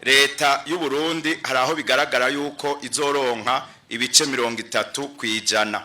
leta y'u Burundi hari aho bigaragara yuko izoronka ibice 30%.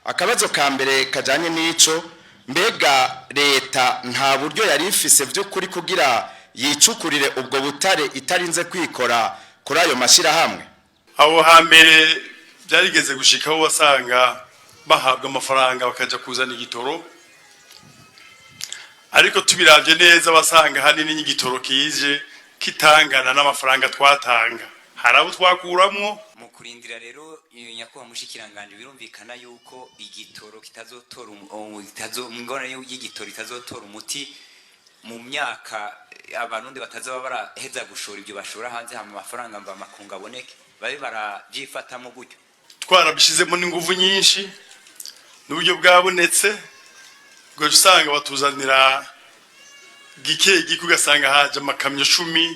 Akabazo ka mbere kajanye n'ico, mbega leta nta buryo yari ifise by'ukuri kugira yicukurire ubwo butare itarinze kwikora kuri ayo mashirahamwe? Aho hambere byarigeze gushikaho wasanga bahabwa amafaranga bakaja kuzana igitoro, ariko tubiravye neza basanga hanini n'igitoro kije kitangana n'amafaranga twatanga, harabo twakuramwo. Mu kurindira rero nyakubahwa mushikiranganje birumvikana yuko igitoro kitazotora ingorane y'igitoro itazotora umuti mu myaka abarundi batazoba baraheza gushora ibyo bashora hanze hama amafaranga mva makunga aboneke, babe barabyifatamo gutyo. Twarabishizemo n'inguvu nyinshi n'uburyo bwabonetse, ngo usanga batuzanira gike ugasanga haje amakamyo 10,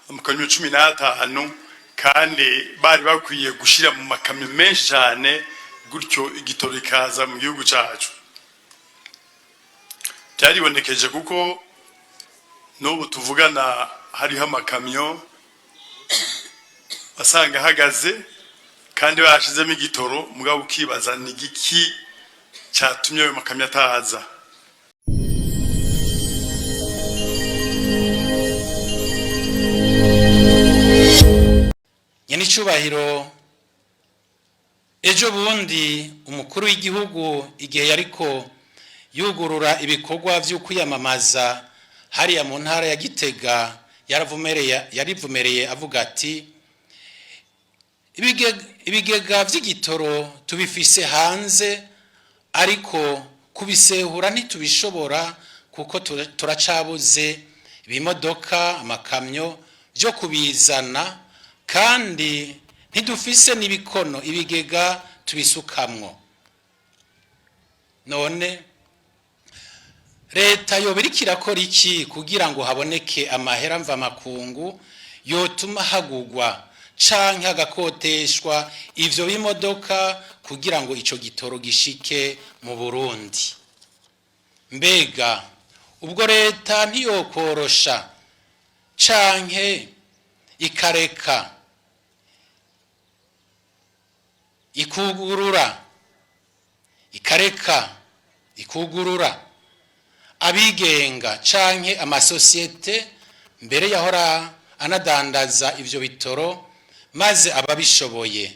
amakamyo 15, kandi bari bakwiye gushira mu makamyo menshi cyane, gutyo igitoro ikaza mu gihugu cyacu. Byaribonekeje kuko n'ubu tuvugana hariho amakamyo basanga hagaze kandi bashizemo igitoro, mugabo ukibaza ni giki cyatumye ayo makamyo ataza. Nyenicubahiro, ejo bundi umukuru w'igihugu igihe yariko yugurura ibikorwa byo kwiyamamaza hariya mu ntara ya Gitega yarivumereye avuga ati ibigega vy'igitoro tubifise hanze, ariko kubisehura ntitubishobora kuko turacabuze ibimodoka amakamyo byo kubizana, kandi ntidufise n'ibikono ibigega tubisukamwo. None leta yobiriko irakora iki kugira ngo haboneke amahera mva makungu yotuma hagugwa canke hagakoteshwa ivyo bimodoka kugira ngo ico gitoro gishike mu Burundi? Mbega ubwo leta ntiyokorosha canke ikareka ikugurura abigenga canke amasosiyete mbere yahora anadandaza ivyo bitoro, maze ababishoboye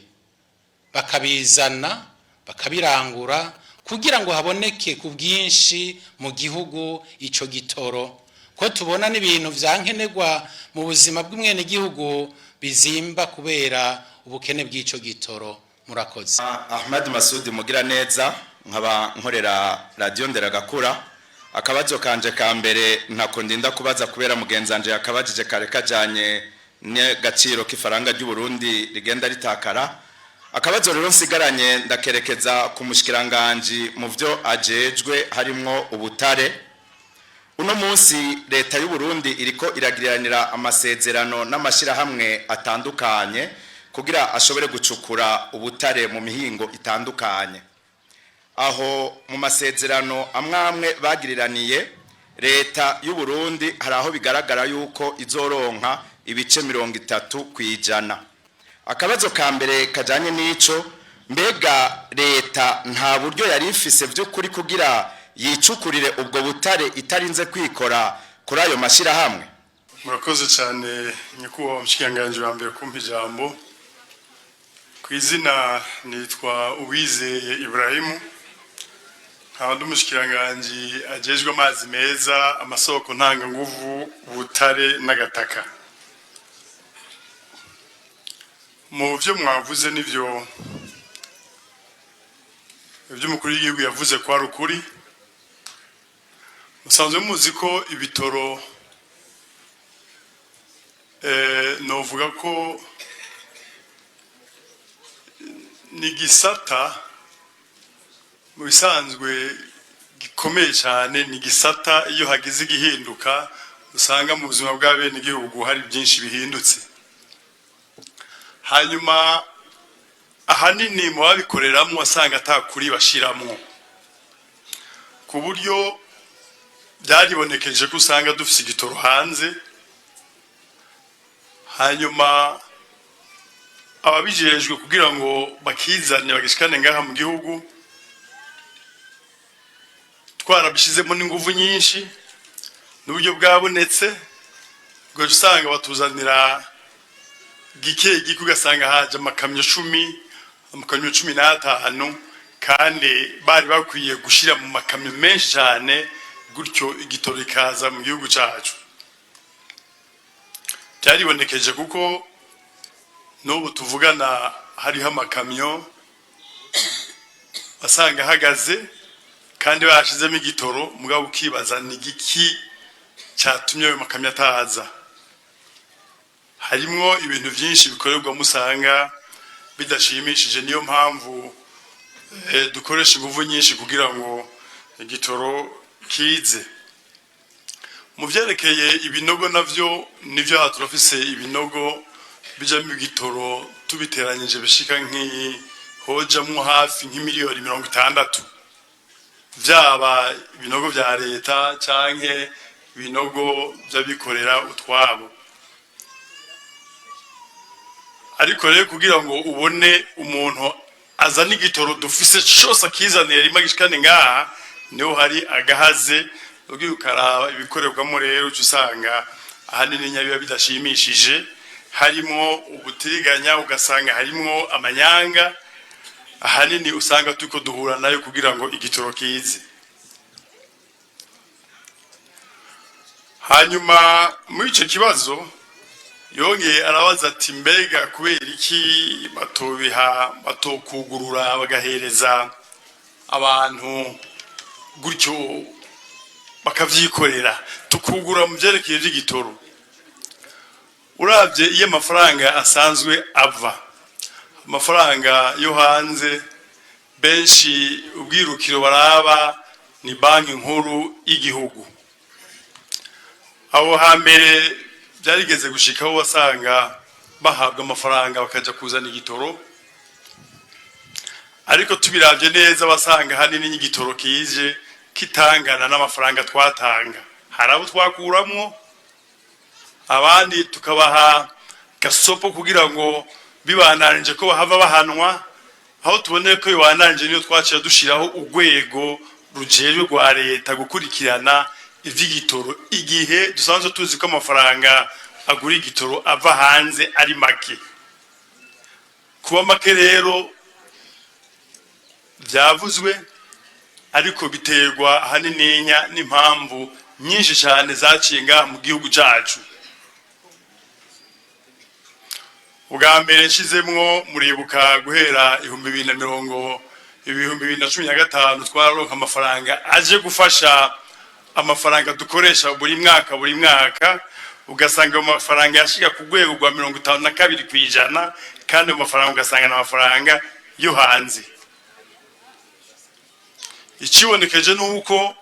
bakabizana bakabirangura kugira ngo haboneke ku bwinshi mu gihugu ico gitoro, ko tubona n'ibintu vyankenerwa mu buzima bw'umwene gihugu bizimba kubera ubukene bw'ico gitoro. Murakoze. Ahmad Masudi mugira neza, nkaba nkorera radio Nderagakura. Akabazo kanje ka mbere ntako ndinda kubaza kubera mugenzanje yakabajije kare kajanye n'agaciro k'ifaranga ry'u Burundi rigenda ritakara. Akabazo rero nsigaranye ndakerekeza ku mushikiranganje mu byo ajejwe harimwo ubutare. Uno munsi leta y'u Burundi iriko iragiriranira amasezerano n'amashirahamwe atandukanye kugira ashobore gucukura ubutare mu mihingo itandukanye. Aho mu masezerano amwamwe bagiriraniye, leta y'u Burundi hari aho bigaragara yuko izoronka ibice 30%. Akabazo ka mbere kajanye n'ico, mbega leta nta buryo yari ifise by'ukuri kugira yicukurire ubwo butare itarinze kwikora kuri ayo mashirahamwe? Murakoze cyane nyakubahwa mushikiranganje wa mbere kumpa ijambo. Kwizina nitwa UWIZEYE IBRAHIM, nkaba ndumushikiranganje ajejwe amazi meza, amasoko ntanga nguvu, ubutare n'agataka. Mu byo mwavuze n'ivyo umukuru w'igihugu yavuze ko ari ukuri. Musanzwe muzi ko ibitoro novuga ko ni gisata mu bisanzwe gikomeye cyane, ni gisata iyo hagize igihinduka usanga mu buzima bwa bene igihugu hari byinshi bihindutse. Hanyuma ahanini mu babikoreramwo wasanga atakuri bashiramwo, ku buryo byaribonekeje ko usanga dufise igitoro hanze hanyuma ababijejwe kugira ngo bakizane bagishikane ngaha mu gihugu twarabishizemo n'inguvu nyinshi n'uburyo bwabonetse ngo usanga batuzanira gike ugasanga haje amakamyo 10 amakamyo 15 kandi bari bakwiye gushira mu makamyo menshi cyane gutyo igitoro ikaza mu gihugu cyacu. Byaribonekeje kuko n'ubu tuvugana hariho amakamyo basanga hagaze kandi bashizemo igitoro mugabo ukibaza ni giki cyatumye ayo makamyo ataza. Harimo ibintu byinshi bikorerwa musanga bidashimishije, niyo mpamvu dukoresha ingufu nyinshi kugira ngo igitoro kize. Mu byerekeye ibinogo navyo nivyo turafise ibinogo bijamo igitoro tubiteranyije bishika hojamwo hafi nk'imiliyoni 60, vyaba ibinogo vya leta canke ibinogo by'abikorera utwabo. Ariko rero kugira ngo ubone umuntu azana igitoro dufise cyose akizanira rimwe gishikane ngaha niho hari agahaze ubwo ukaraba ibikorerwamo rero usanga ahanini nyabiba bidashimishije, harimo ubutiriganya ugasanga harimo amanyanga, ahanini usanga tuko duhura nayo kugira ngo igitoro kize. Hanyuma muri icyo kibazo yongeye arabaza ati mbega kubera iki batokugurura bagahereza abantu gutyo bakavyikorera tukugura mu byerekeye by'igitoro. Uravye iyo amafaranga asanzwe ava, amafaranga yo hanze benshi ubwirukiro baraba ni banki nkuru y'igihugu. Aho hambere byarigeze gushikaho wasanga bahabwa amafaranga bakaja kuzana igitoro, ariko tubiravye neza basanga hanini n'igitoro kije kitangana n'amafaranga twatanga. Harabo twakuramwo abandi tukabaha gasopo kugira ngo bibananje ko bahava bahanwa, aho tubone ko bibananje niyo twacira dushiraho urwego rujejwe rwa leta gukurikirana ivy'igitoro igihe dusanzwe tuzi ko amafaranga agura igitoro ava hanze ari make. Kuba make rero byavuzwe, ariko biterwa hanininya n'impamvu nyinshi cyane zacinga mu gihugu cyacu. Ubwa mbere nshizemwo muribuka guhera 2015 twaronka amafaranga aje gufasha amafaranga dukoresha buri mwaka ugasanga amafaranga yashika ku rwego rwa 52% kandi amafaranga ugasanga n'amafaranga yo hanze. Ikibonekeje nuko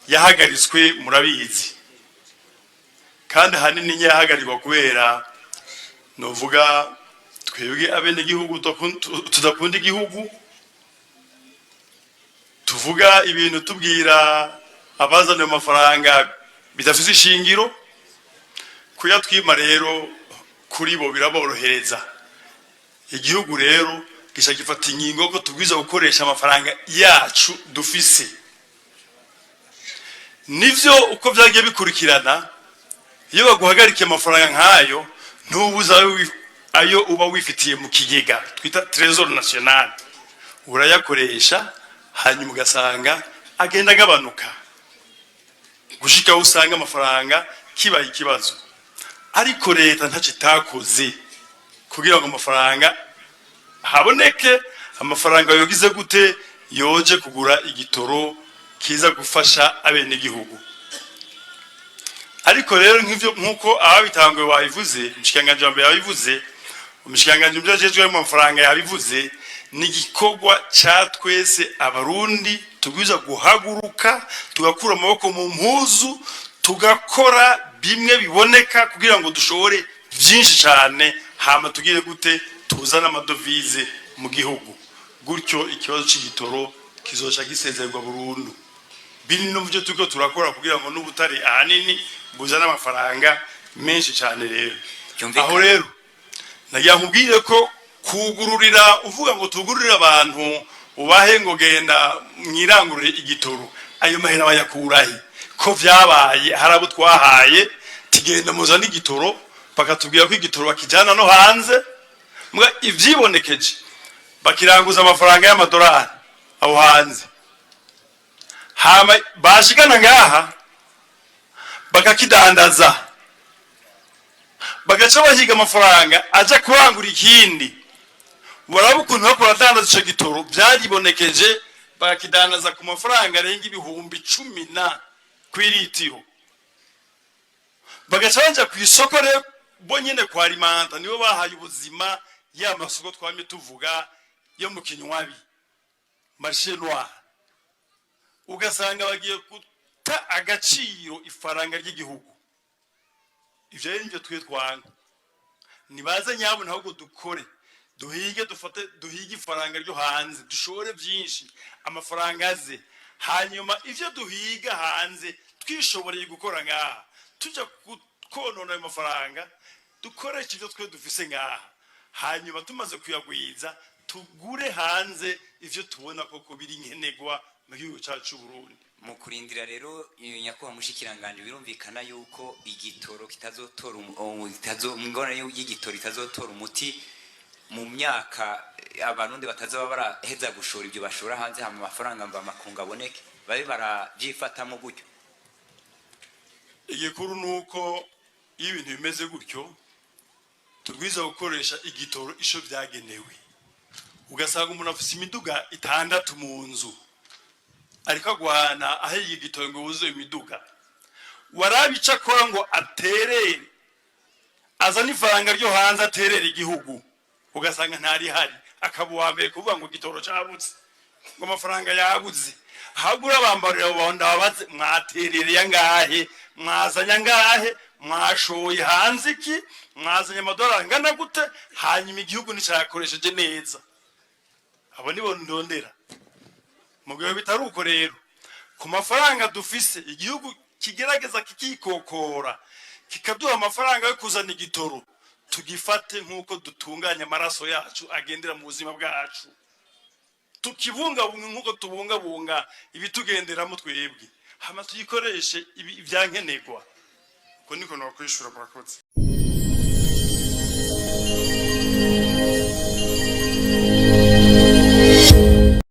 yahagaritswe murabizi, kandi hanini yahagarirwa kubera novuga twebwe abene gihugu tudakunda igihugu, tuvuga ibintu tubwira abazana amafaranga bidafite ishingiro, kuyatwima rero kuri bo biraborohereza. Igihugu rero gisha gifata ingingo ko tubwiza gukoresha amafaranga yacu dufise. Nivyo uko byagiye bikurikirana, iyo baguhagarika amafaranga nkayo ntubuza ayo uba wifitiye mu kigega twita Trésor National, urayakoresha hanyuma ugasanga agenda agabanuka gushika usanga amafaranga kibaye ikibazo. Ariko leta ntacitakoze kugira ngo amafaranga haboneke. Amafaranga yogize gute yoje kugura igitoro kiza gufasha abene gihugu. Ariko rero nk'ivyo nkuko ababitangwe babivuze, umushikanganje wambe yabivuze, umushikanganje byajejwe mu mafaranga yabivuze, ni gikorwa cha twese abarundi tugwiza guhaguruka tugakura amaboko mu mpuzu tugakora bimwe biboneka kugira ngo dushobore byinshi cyane, hama tugire gute tuzana amadovize mu gihugu. Gutyo ikibazo cy'igitoro kizoca gisezerwa burundu. Bini n'ubyo tuko turakora kugira ngo n'ubutari ahanini buzana amafaranga menshi cyane. Rero aho rero nagira nkubwire ko kugururira uvuga ngo tugururire abantu ubahe ngo genda mwirangurire igitoro ayo mahera bayakurahe ko vyabaye harabo twahaye tigenda muzana igitoro bakatubwira ko igitoro bakijana no hanze mbwa ivyibonekeje bakiranguza amafaranga y'amadolari aho hanze hama bashikana ngaha bakakidandaza bagaca bahiga amafaranga aja kurangura ikindi warabu ukuntu bakora dandaza ico gitoro byaribonekeje bakakidandaza ku mafaranga arenga ibihumbi 10 kw'ilitiro bagaca baja ku isoko rero bo nyene kwa alimenta nibo bahaye ubuzima ya masoko twamye tuvuga yo mu kinywabi marché noir ugasanga bagiye kuta agaciro ifaranga ry'igihugu ivyo rero twe twanga nibaze nyabo ntabwo dukore duhige dufate duhige ifaranga ryo hanze dushore byinshi amafaranga aze hanyuma ivyo duhiga hanze twishoboreye gukora ngaha tuja konona ayo mafaranga dukoresha ivyo twe dufise ngaha hanyuma tumaze kuyagwiza tugure hanze ivyo tubona koko biri nkenegwa mu gihugu cyacu Burundi. Mu kurindira rero nyakubahwa mushikiranganje birumvikana yuko igitoro kitazotora ingorane y'igitoro itazotora umuti mu myaka abarundi batazaba baraheza gushora ibyo bashora hanze hama amafaranga mva makunga aboneke babe barabyifatamo gutyo. Igikuru nuko ibintu bimeze gutyo tugwiza gukoresha igitoro isho byagenewe ugasanga umuntu afite imiduga 6 mu nzu ariko agwana aho igitoro ngo wuzuye imiduga warabica akora ngo aterere azana ifaranga ryo hanze aterere igihugu ugasanga ntari hari akabuwa mbere kuvuga ngo igitoro cyabutse ngo amafaranga yabuze hagura bambarira ubonda babaze mwaterere yangahe mwazanya ngahe mwashoye hanze iki mwazanya amadolari ngana gute hanyuma igihugu nicyakoresheje neza abo nibo ndondera mugihe bitaruko rero ku mafaranga dufise igihugu kigerageza kikikokora kikaduha amafaranga yo kuzana igitoro tugifate nkuko dutunganya amaraso yacu agendera mu buzima bwacu tukibungabunga nkuko tubungabunga ibitugenderamo twebwe hama tuyikoreshe ibyankenegwa ko niko no kwishura murakoze.